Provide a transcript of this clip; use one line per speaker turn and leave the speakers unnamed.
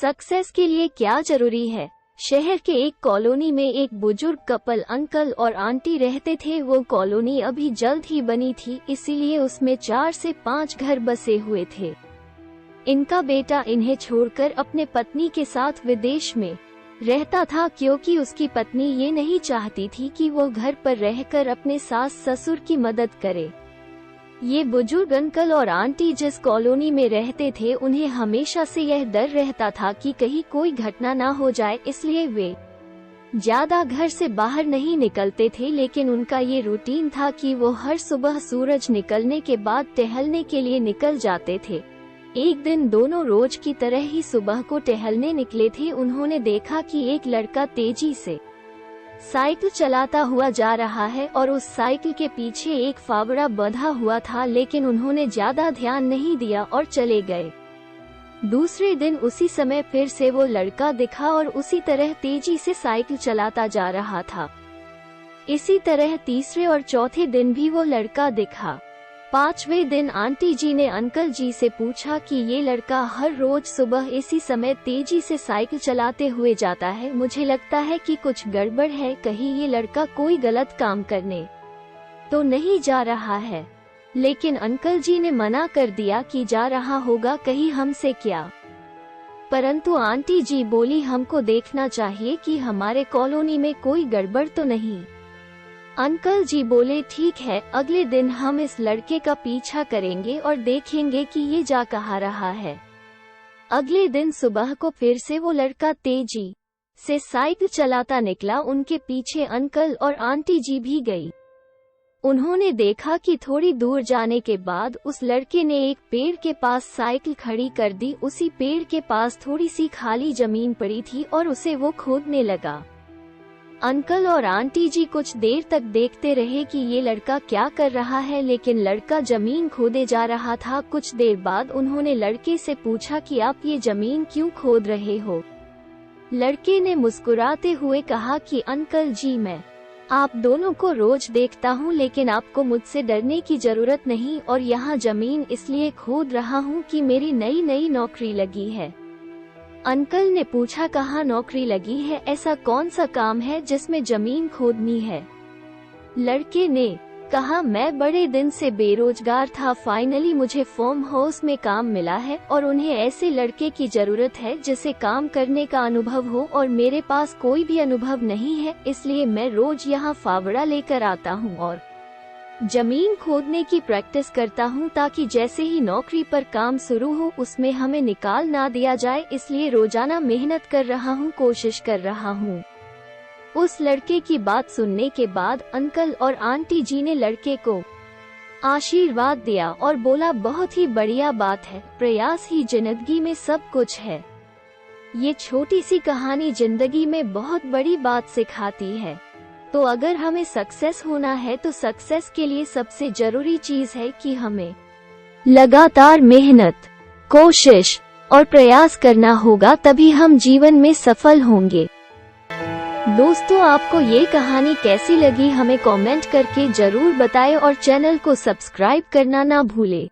Success के लिए क्या जरूरी है। शहर के एक कॉलोनी में एक बुजुर्ग कपल अंकल और आंटी रहते थे। वो कॉलोनी अभी जल्द ही बनी थी, इसीलिए उसमें 4 से 5 घर बसे हुए थे। इनका बेटा इन्हें छोड़कर अपने पत्नी के साथ विदेश में रहता था, क्योंकि उसकी पत्नी ये नहीं चाहती थी कि वो घर पर रहकर अपने सास ससुर की मदद करे। ये बुजुर्ग अंकल और आंटी जिस कॉलोनी में रहते थे, उन्हें हमेशा से यह डर रहता था कि कहीं कोई घटना ना हो जाए, इसलिए वे ज्यादा घर से बाहर नहीं निकलते थे। लेकिन उनका ये रूटीन था कि वो हर सुबह सूरज निकलने के बाद टहलने के लिए निकल जाते थे। एक दिन दोनों रोज की तरह ही सुबह को टहलने निकले थे। उन्होंने देखा कि एक लड़का तेजी से साइकिल चलाता हुआ जा रहा है और उस साइकिल के पीछे एक फावड़ा बंधा हुआ था, लेकिन उन्होंने ज्यादा ध्यान नहीं दिया और चले गए। दूसरे दिन उसी समय फिर से वो लड़का दिखा और उसी तरह तेजी से साइकिल चलाता जा रहा था। इसी तरह तीसरे और चौथे दिन भी वो लड़का दिखा। 5वें दिन आंटी जी ने अंकल जी से पूछा कि ये लड़का हर रोज सुबह इसी समय तेजी से साइकिल चलाते हुए जाता है। मुझे लगता है कि कुछ गड़बड़ है, कहीं ये लड़का कोई गलत काम करने तो नहीं जा रहा है। लेकिन अंकल जी ने मना कर दिया कि जा रहा होगा कहीं हमसे क्या। परंतु आंटी जी बोली, हमको देखना चाहिए कि हमारे कॉलोनी में कोई गड़बड़ तो नहीं। अंकल जी बोले, ठीक है, अगले दिन हम इस लड़के का पीछा करेंगे और देखेंगे कि ये जा कहाँ रहा है। अगले दिन सुबह को फिर से वो लड़का तेजी से साइकिल चलाता निकला। उनके पीछे अंकल और आंटी जी भी गई। उन्होंने देखा कि थोड़ी दूर जाने के बाद उस लड़के ने एक पेड़ के पास साइकिल खड़ी कर दी। उसी पेड़ के पास थोड़ी सी खाली जमीन पड़ी थी और उसे वो खोदने लगा। अंकल और आंटी जी कुछ देर तक देखते रहे कि ये लड़का क्या कर रहा है, लेकिन लड़का जमीन खोदे जा रहा था। कुछ देर बाद उन्होंने लड़के से पूछा कि आप ये जमीन क्यों खोद रहे हो। लड़के ने मुस्कुराते हुए कहा कि अंकल जी, मैं आप दोनों को रोज देखता हूँ, लेकिन आपको मुझसे डरने की जरूरत नहीं, और यहाँ जमीन इसलिए खोद रहा हूँ कि मेरी नई नौकरी लगी है। अंकल ने पूछा, कहाँ नौकरी लगी है, ऐसा कौन सा काम है जिसमें जमीन खोदनी है। लड़के ने कहा, मैं बड़े दिन से बेरोजगार था, फाइनली मुझे फार्म हाउस में काम मिला है और उन्हें ऐसे लड़के की जरूरत है जिसे काम करने का अनुभव हो, और मेरे पास कोई भी अनुभव नहीं है, इसलिए मैं रोज यहाँ फावड़ा लेकर आता हूँ और जमीन खोदने की प्रैक्टिस करता हूँ, ताकि जैसे ही नौकरी पर काम शुरू हो उसमें हमें निकाल ना दिया जाए। इसलिए रोजाना मेहनत कर रहा हूँ, कोशिश कर रहा हूँ। उस लड़के की बात सुनने के बाद अंकल और आंटी जी ने लड़के को आशीर्वाद दिया और बोला, बहुत ही बढ़िया बात है, प्रयास ही जिंदगी में सब कुछ है। ये छोटी सी कहानी जिंदगी में बहुत बड़ी बात सिखाती है। तो अगर हमें सक्सेस होना है तो सक्सेस के लिए सबसे जरूरी चीज है कि हमें लगातार मेहनत, कोशिश और प्रयास करना होगा, तभी हम जीवन में सफल होंगे। दोस्तों, आपको ये कहानी कैसी लगी हमें कमेंट करके जरूर बताएं और चैनल को सब्सक्राइब करना ना भूलें।